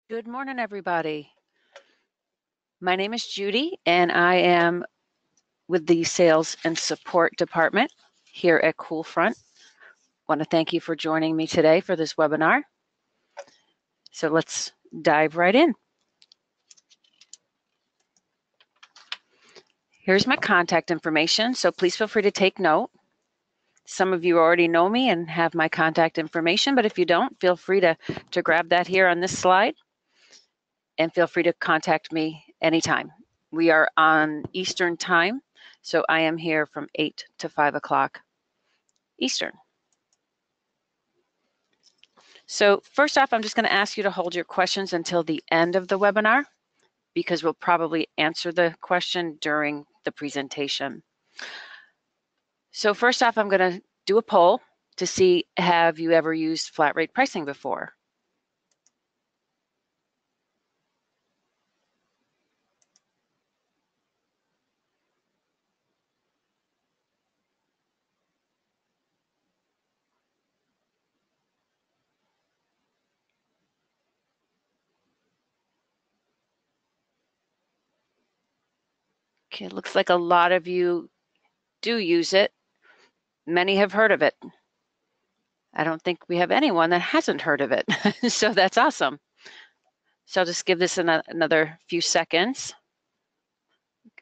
Good morning, everybody. My name is Judy, and I am with the Sales and Support Department here at Coolfront. I want to thank you for joining me today for this webinar. So let's dive right in. Here's my contact information, so please feel free to take note. Some of you already know me and have my contact information, but if you don't, feel free to grab that here on this slide, and feel free to contact me anytime. We are on Eastern Time, so I am here from 8 to 5 o'clock Eastern. So first off, I'm just going to ask you to hold your questions until the end of the webinar, because we'll probably answer the question during the presentation. So first off, I'm going to do a poll to see, have you ever used flat rate pricing before? Okay, it looks like a lot of you do use it. Many have heard of it. I don't think we have anyone that hasn't heard of it. So that's awesome. So I'll just give this another few seconds.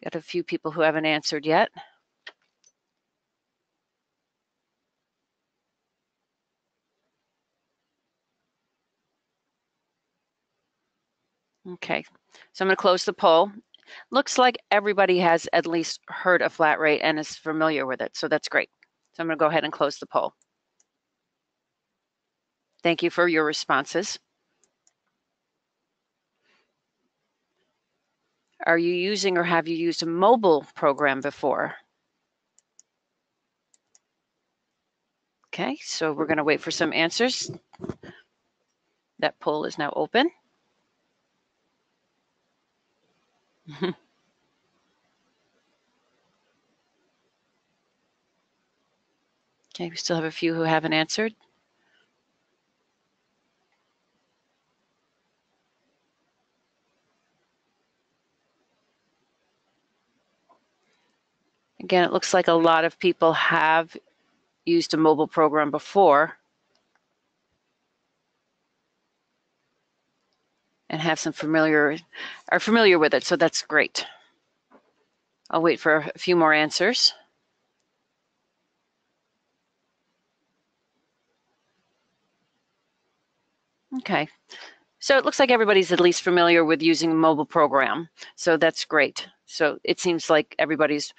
Got a few people who haven't answered yet. Okay, so I'm going to close the poll. Looks like everybody has at least heard of flat rate and is familiar with it, so that's great. So I'm going to go ahead and close the poll. Thank you for your responses. Are you using or have you used a mobile program before? Okay, so we're going to wait for some answers. That poll is now open. Okay, we still have a few who haven't answered. Again, it looks like a lot of people have used a mobile program before and have some are familiar with it, so that's great. I'll wait for a few more answers. Okay, so it looks like everybody's at least familiar with using a mobile program, so that's great. So it seems like everybody's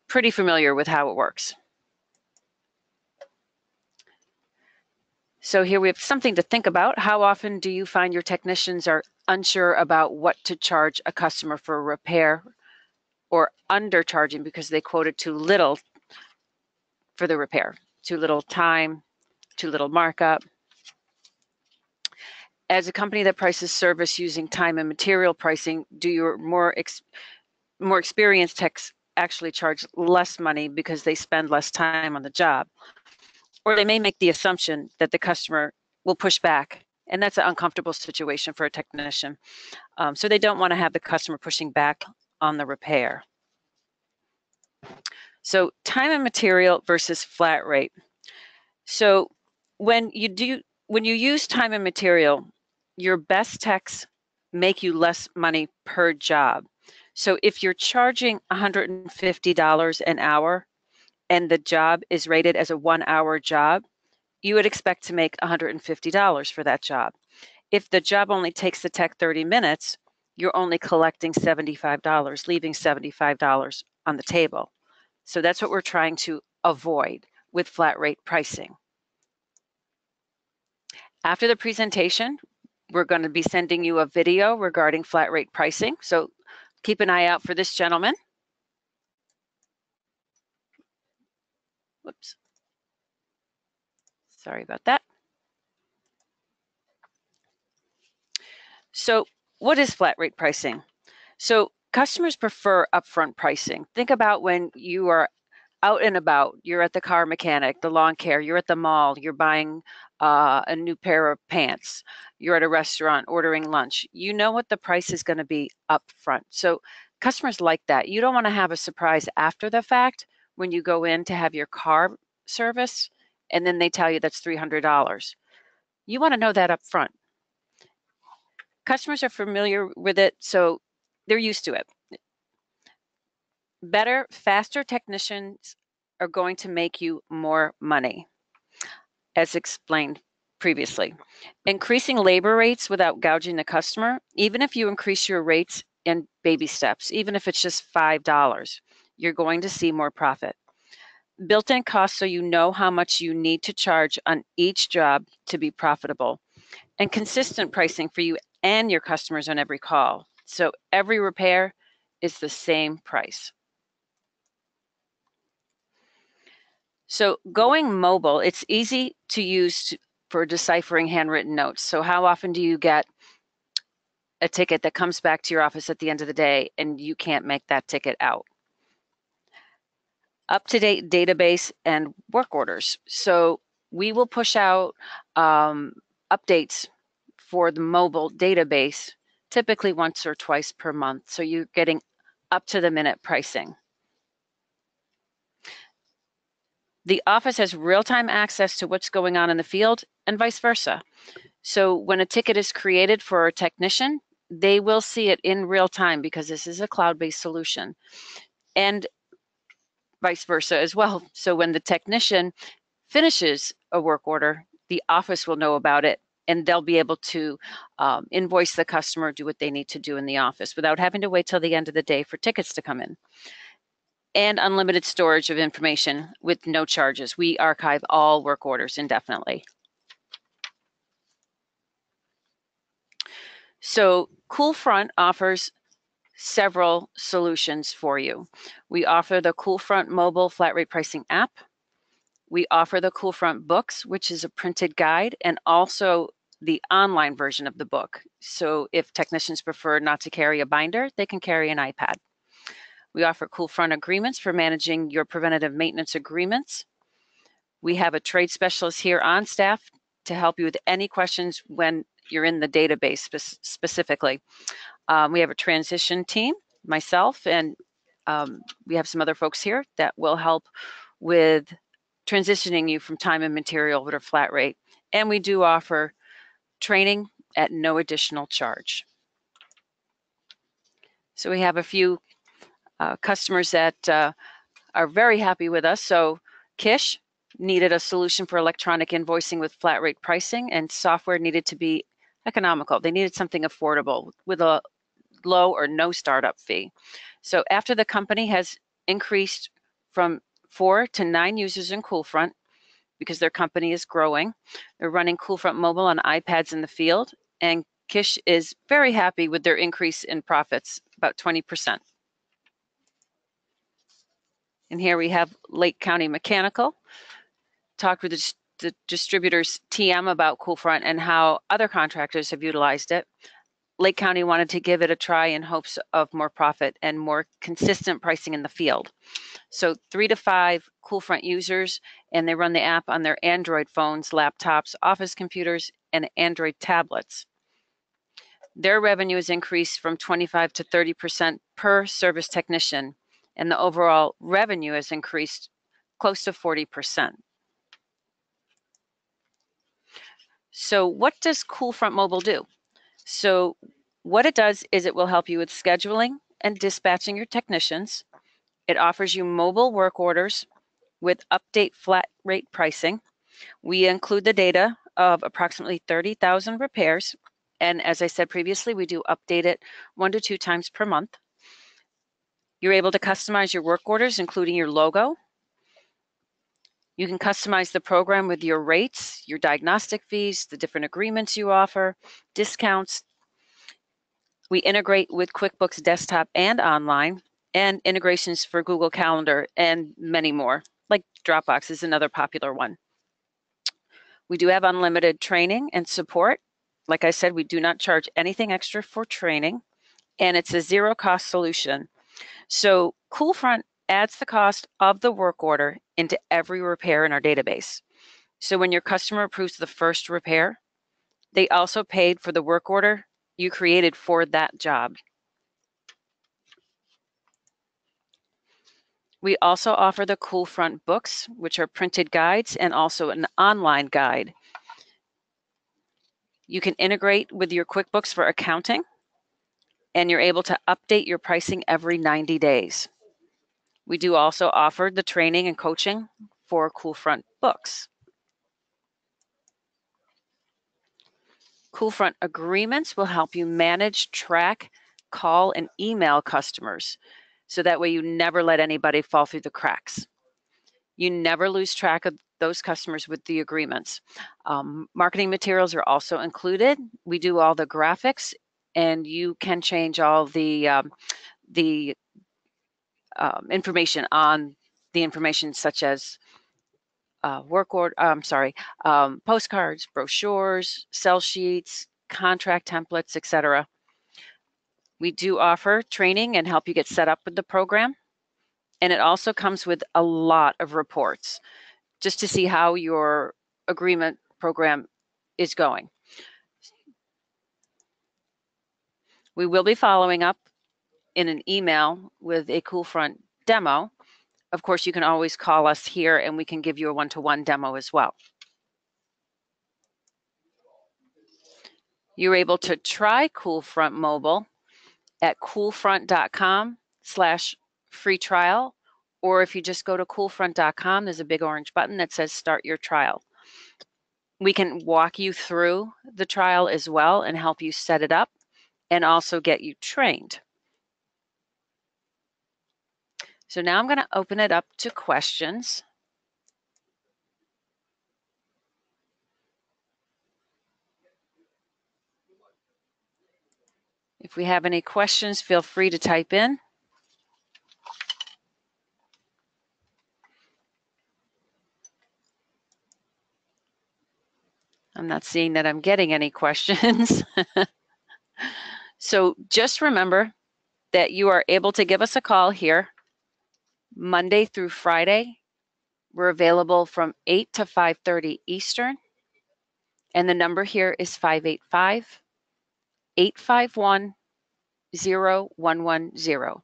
pretty familiar with how it works. So here we have something to think about. How often do you find your technicians are unsure about what to charge a customer for a repair, or undercharging because they quoted too little for the repair, too little time, too little markup? As a company that prices service using time and material pricing, do your more experienced techs actually charge less money because they spend less time on the job? Or they may make the assumption that the customer will push back, and that's an uncomfortable situation for a technician. So they don't want to have the customer pushing back on the repair. So time and material versus flat rate. So when you use time and material, your best techs make you less money per job. So if you're charging $150 an hour and the job is rated as a 1-hour job, you would expect to make $150 for that job. If the job only takes the tech 30 minutes, you're only collecting $75, leaving $75 on the table. So that's what we're trying to avoid with flat rate pricing. After the presentation, we're going to be sending you a video regarding flat rate pricing. So keep an eye out for this gentleman. Whoops. Sorry about that. So what is flat rate pricing? So customers prefer upfront pricing. Think about when you are out and about. You're at the car mechanic, the lawn care, you're at the mall, you're buying a new pair of pants, you're at a restaurant ordering lunch. You know what the price is going to be up front. So customers like that. You don't want to have a surprise after the fact when you go in to have your car service and then they tell you that's $300. You want to know that up front. Customers are familiar with it, so they're used to it. Better, faster technicians are going to make you more money, as explained previously. Increasing labor rates without gouging the customer, even if you increase your rates in baby steps, even if it's just $5, you're going to see more profit. Built-in costs so you know how much you need to charge on each job to be profitable, and consistent pricing for you and your customers on every call. So every repair is the same price. So going mobile, it's easy to use for deciphering handwritten notes. So how often do you get a ticket that comes back to your office at the end of the day and you can't make that ticket out? Up-to-date database and work orders. So we will push out updates for the mobile database typically once or twice per month. So you're getting up-to-the-minute pricing. The office has real-time access to what's going on in the field and vice versa. So when a ticket is created for a technician, they will see it in real time because this is a cloud-based solution, and vice versa as well. So when the technician finishes a work order, the office will know about it and they'll be able to invoice the customer, do what they need to do in the office without having to wait till the end of the day for tickets to come in. And unlimited storage of information with no charges. We archive all work orders indefinitely. So Coolfront offers several solutions for you. We offer the Coolfront mobile flat rate pricing app. We offer the Coolfront Books, which is a printed guide, and also the online version of the book. So if technicians prefer not to carry a binder, they can carry an iPad. We offer Coolfront Agreements for managing your preventative maintenance agreements. We have a trade specialist here on staff to help you with any questions when you're in the database specifically. We have a transition team, myself, and we have some other folks here that will help with transitioning you from time and material over to flat rate. And we do offer training at no additional charge. So we have a few customers that are very happy with us. So Kish needed a solution for electronic invoicing with flat rate pricing, and software needed to be economical. They needed something affordable with a low or no startup fee. So after the company has increased from 4 to 9 users in Coolfront, because their company is growing, they're running Coolfront Mobile on iPads in the field, and Kish is very happy with their increase in profits, about 20%. And here we have Lake County Mechanical. Talked with the distributor's TM about Coolfront and how other contractors have utilized it. Lake County wanted to give it a try in hopes of more profit and more consistent pricing in the field. So 3 to 5 Coolfront users, and they run the app on their Android phones, laptops, office computers, and Android tablets. Their revenue has increased from 25 to 30% per service technician, and the overall revenue has increased close to 40%. So what does Coolfront Mobile do? So what it does is it will help you with scheduling and dispatching your technicians. It offers you mobile work orders with update flat rate pricing. We include the data of approximately 30,000 repairs. And as I said previously, we do update it 1 to 2 times per month. You're able to customize your work orders, including your logo. You can customize the program with your rates, your diagnostic fees, the different agreements you offer, discounts. We integrate with QuickBooks Desktop and online, and integrations for Google Calendar and many more, like Dropbox is another popular one. We do have unlimited training and support. Like I said, we do not charge anything extra for training, and it's a zero-cost solution. So Coolfront adds the cost of the work order into every repair in our database. So when your customer approves the first repair, they also paid for the work order you created for that job. We also offer the Coolfront Books, which are printed guides and also an online guide. You can integrate with your QuickBooks for accounting, and you're able to update your pricing every 90 days. We do also offer the training and coaching for Coolfront Books. Coolfront Agreements will help you manage, track, call, and email customers, so that way you never let anybody fall through the cracks. You never lose track of those customers with the agreements. Marketing materials are also included. We do all the graphics, and you can change all the information on the information, such as postcards, brochures, sell sheets, contract templates, etc. We do offer training and help you get set up with the program. And it also comes with a lot of reports just to see how your agreement program is going. We will be following up in an email with a Coolfront demo. Of course, you can always call us here and we can give you a one-to-one demo as well. You're able to try Coolfront Mobile at coolfront.com/free trial, or if you just go to coolfront.com, there's a big orange button that says start your trial. We can walk you through the trial as well and help you set it up and also get you trained. So now I'm going to open it up to questions. If we have any questions, feel free to type in. I'm not seeing that I'm getting any questions. So just remember that you are able to give us a call here Monday through Friday. We're available from 8 to 5:30 Eastern. And the number here is 585-851-0110.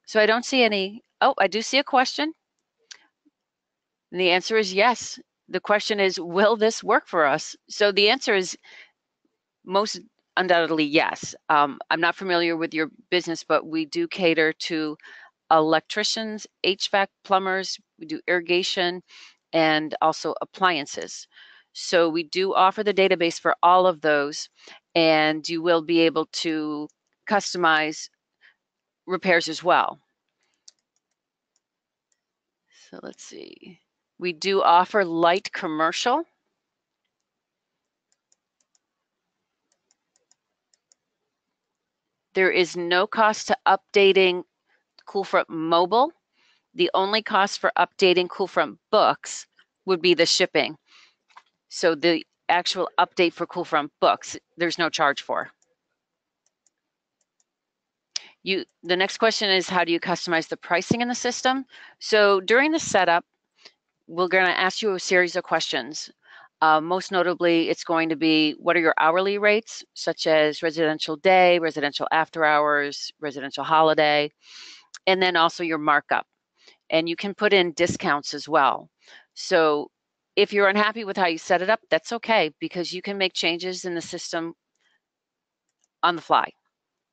So I don't see any. Oh, I do see a question. And the answer is yes. The question is, will this work for us? So the answer is most undoubtedly yes. I'm not familiar with your business, but we do cater to electricians, HVAC plumbers, we do irrigation, and also appliances. So we do offer the database for all of those, and you will be able to customize repairs as well. So let's see. We do offer light commercial. There is no cost to updating Coolfront Mobile. The only cost for updating Coolfront Books would be the shipping. So the actual update for Coolfront Books, there's no charge for. The next question is, how do you customize the pricing in the system? So during the setup, we're going to ask you a series of questions. Most notably, it's going to be, what are your hourly rates, such as residential day, residential after hours, residential holiday, and then also your markup. And you can put in discounts as well. So if you're unhappy with how you set it up, that's okay, because you can make changes in the system on the fly.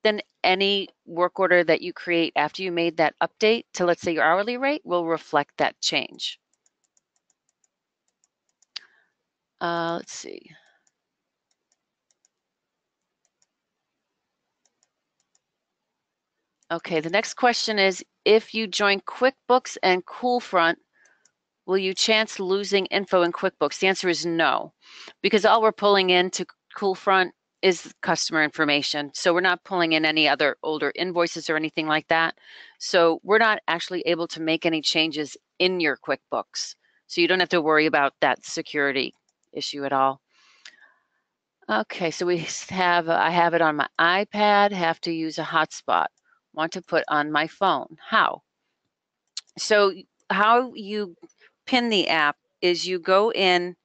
Then any work order that you create after you made that update to, let's say, your hourly rate will reflect that change. Let's see. Okay, the next question is, if you join QuickBooks and Coolfront, will you chance losing info in QuickBooks? The answer is no, because all we're pulling into Coolfront is customer information. So we're not pulling in any other older invoices or anything like that. So we're not actually able to make any changes in your QuickBooks. So you don't have to worry about that security issue at all. Okay, so I have it on my iPad, have to use a hotspot. Want to put on my phone. How? So how you pin the app is you go in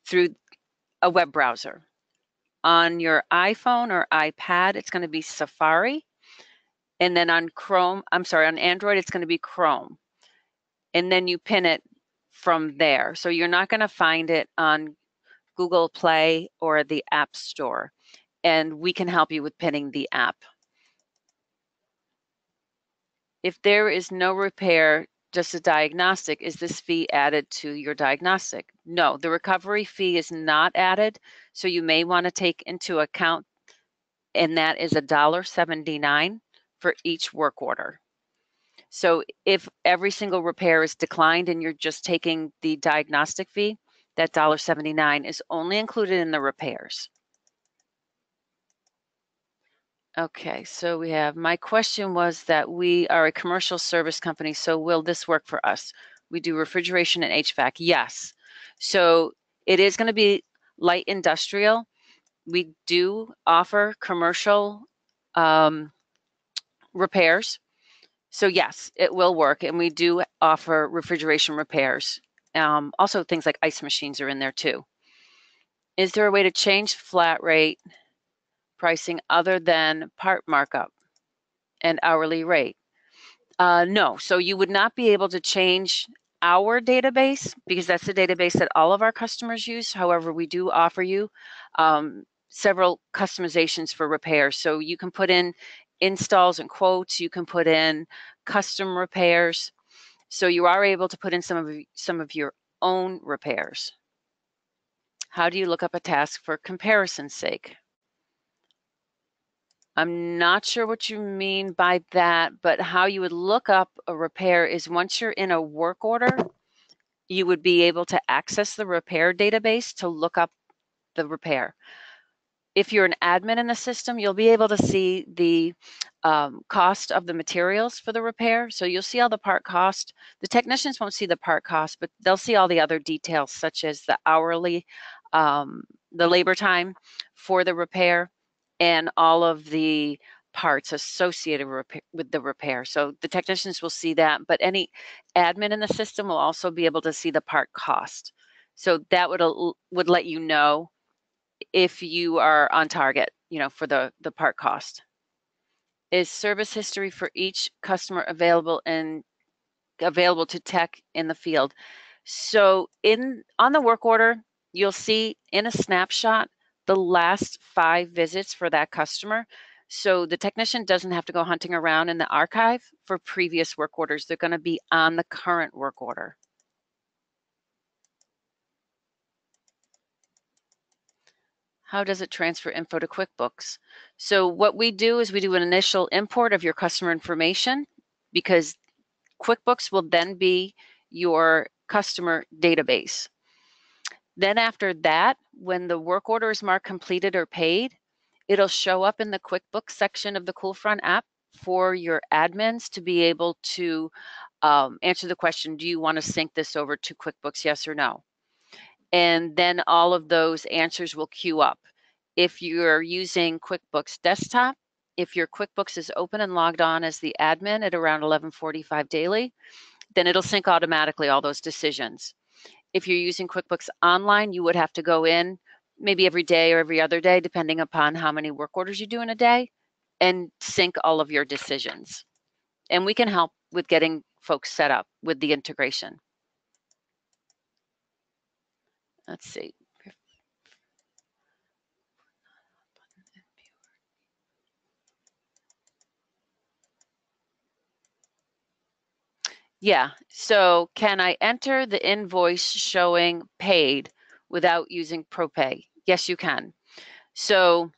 through a web browser. On your iPhone or iPad, it's going to be Safari. And then on on Android, it's going to be Chrome. And then you pin it from there. So you're not going to find it on Google Play or the App Store. And we can help you with pinning the app. If there is no repair, just a diagnostic, is this fee added to your diagnostic? No, the recovery fee is not added. So you may want to take into account, and that is $1.79 for each work order. So if every single repair is declined and you're just taking the diagnostic fee, that $1.79 is only included in the repairs. Okay, so we have, my question was that we are a commercial service company, so will this work for us? We do refrigeration and HVAC. Yes. So it is going to be light industrial. We do offer commercial repairs. So yes, it will work. And we do offer refrigeration repairs. Also things like ice machines are in there too. Is there a way to change flat rate pricing other than part markup and hourly rate? No, so you would not be able to change our database because that's the database that all of our customers use. However, we do offer you several customizations for repairs. So you can put in installs and quotes, you can put in custom repairs. So you are able to put in some of your own repairs. How do you look up a task for comparison's sake? I'm not sure what you mean by that, but how you would look up a repair is once you're in a work order, you would be able to access the repair database to look up the repair. If you're an admin in the system, you'll be able to see the cost of the materials for the repair. So you'll see all the part cost. The technicians won't see the part cost, but they'll see all the other details such as the hourly, the labor time for the repair, and all of the parts associated with the repair. So the technicians will see that, but any admin in the system will also be able to see the part cost. So that would let you know if you are on target, for the part cost. Is service history for each customer available to tech in the field? So on the work order, you'll see in a snapshot the last 5 visits for that customer. So the technician doesn't have to go hunting around in the archive for previous work orders. They're going to be on the current work order. How does it transfer info to QuickBooks? So what we do is we do an initial import of your customer information because QuickBooks will then be your customer database. Then after that, when the work order is marked completed or paid, it'll show up in the QuickBooks section of the Coolfront app for your admins to be able to answer the question, do you want to sync this over to QuickBooks, yes or no? And then all of those answers will queue up. If you're using QuickBooks Desktop, if your QuickBooks is open and logged on as the admin at around 11:45 daily, then it'll sync automatically all those decisions. If you're using QuickBooks Online, you would have to go in maybe every day or every other day, depending upon how many work orders you do in a day, and sync all of your decisions. And we can help with getting folks set up with the integration. Let's see. Yeah, so can I enter the invoice showing paid without using ProPay? Yes, you can. So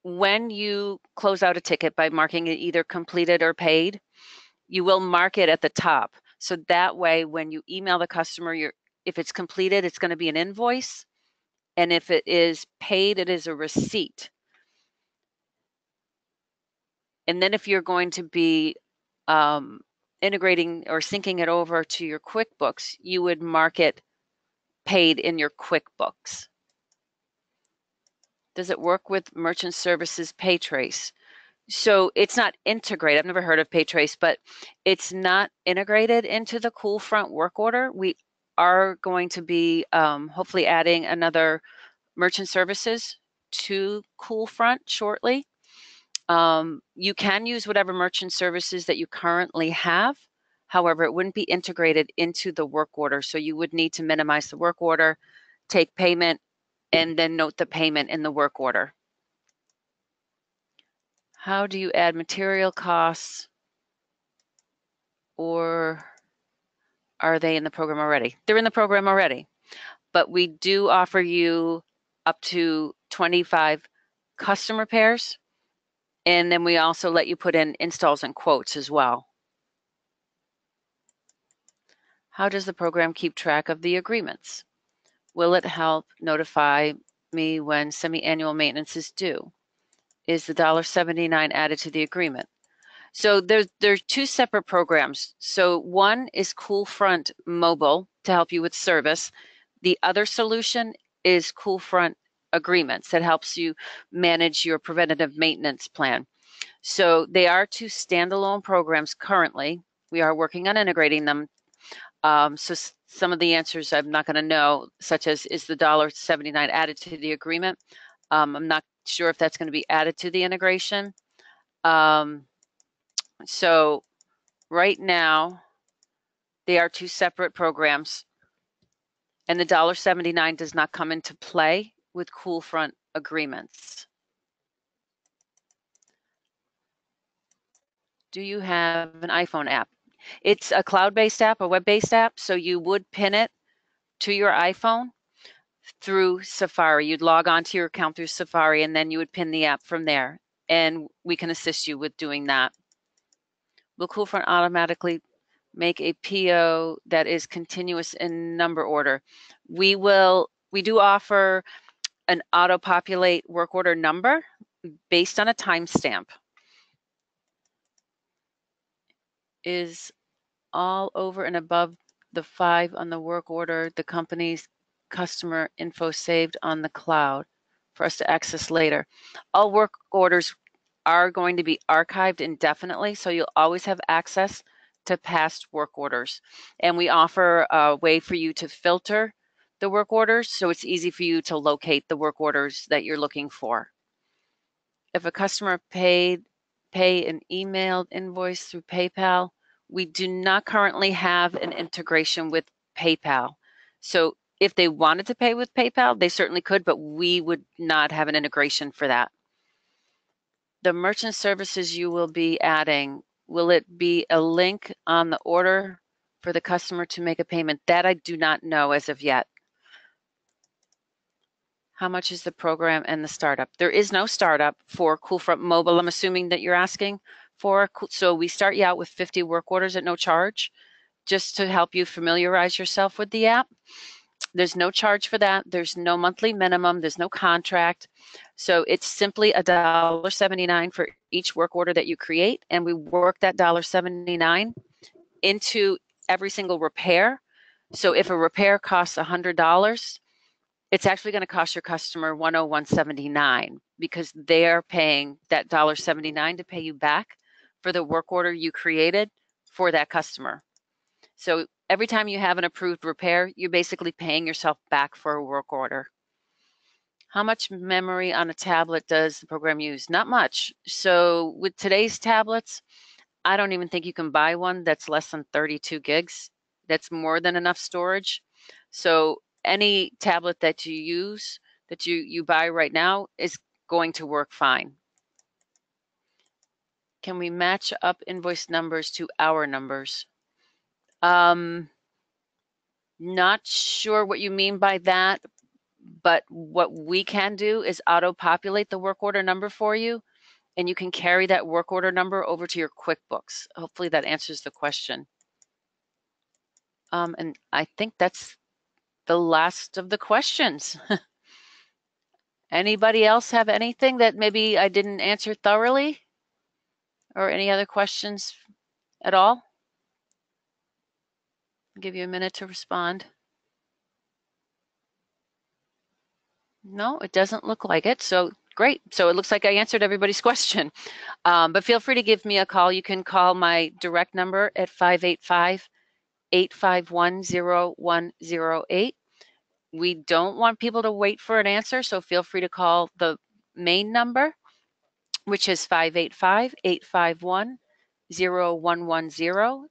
when you close out a ticket by marking it either completed or paid, you will mark it at the top. So that way, when you email the customer, if it's completed, it's going to be an invoice. And if it is paid, it is a receipt. And then if you're going to be integrating or syncing it over to your QuickBooks, you would mark it paid in your QuickBooks. Does it work with Merchant Services PayTrace? So it's not integrated. I've never heard of PayTrace, but it's not integrated into the Coolfront work order. We are going to be hopefully adding another merchant services to Coolfront shortly. You can use whatever merchant services that you currently have. However, it wouldn't be integrated into the work order. So you would need to minimize the work order, take payment, and then note the payment in the work order. How do you add material costs, or are they in the program already? They're in the program already, but we do offer you up to 25 customer pairs, and then we also let you put in installs and quotes as well. How does the program keep track of the agreements? Will it help notify me when semi-annual maintenance is due? Is the $1.79 added to the agreement? So there's two separate programs. So one is Coolfront Mobile to help you with service. The other solution is Coolfront Agreements that helps you manage your preventative maintenance plan. So they are two standalone programs currently. We are working on integrating them. So some of the answers I'm not going to know, such as is the $1.79 added to the agreement? I'm not sure if that's going to be added to the integration. So right now, they are two separate programs, and the $1.79 does not come into play with Coolfront Agreements. Do you have an iPhone app? It's a cloud-based app, a web-based app, so you would pin it to your iPhone through Safari. You'd log on to your account through Safari, and then you would pin the app from there, and we can assist you with doing that. Will Coolfront automatically make a PO that is continuous in number order? We do offer an auto-populate work order number based on a timestamp. Is all over and above the 5 on the work order the company's customer info saved on the cloud for us to access later? All work orders are going to be archived indefinitely, so you'll always have access to past work orders. And we offer a way for you to filter the work orders, so it's easy for you to locate the work orders that you're looking for. If a customer pay an emailed invoice through PayPal, we do not currently have an integration with PayPal. So if they wanted to pay with PayPal, they certainly could, but we would not have an integration for that. The merchant services you will be adding, will it be a link on the order for the customer to make a payment? That I do not know as of yet. How much is the program and the startup? There is no startup for Coolfront Mobile. I'm assuming that you're asking for. So we start you out with 50 work orders at no charge, just to help you familiarize yourself with the app. There's no charge for that. There's no monthly minimum. There's no contract. So it's simply $1.79 for each work order that you create. And we work that $1.79 into every single repair. So if a repair costs $100, it's actually going to cost your customer $101.79 because they're paying that $1.79 to pay you back for the work order you created for that customer. So every time you have an approved repair, you're basically paying yourself back for a work order. How much memory on a tablet does the program use? Not much. So with today's tablets, I don't even think you can buy one that's less than 32 gigs. That's more than enough storage. So any tablet that you use, that you buy right now, is going to work fine. Can we match up invoice numbers to our numbers? Not sure what you mean by that, but what we can do is auto-populate the work order number for you, and you can carry that work order number over to your QuickBooks. Hopefully that answers the question. And I think that's the last of the questions. Anybody else have anything that maybe I didn't answer thoroughly? Or any other questions at all? I'll give you a minute to respond. No, it doesn't look like it. So Great. So it looks like I answered everybody's question. But feel free to give me a call. You can call my direct number at 585-851-0108. We don't want people to wait for an answer, so feel free to call the main number, which is 585-851-0110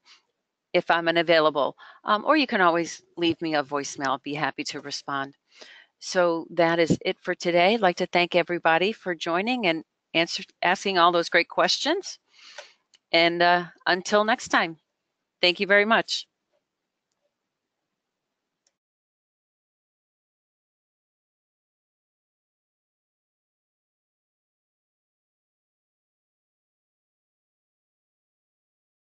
if I'm unavailable. Or you can always leave me a voicemail. I'll be happy to respond. So that is it for today. I'd like to thank everybody for joining and asking all those great questions. And until next time, thank you very much.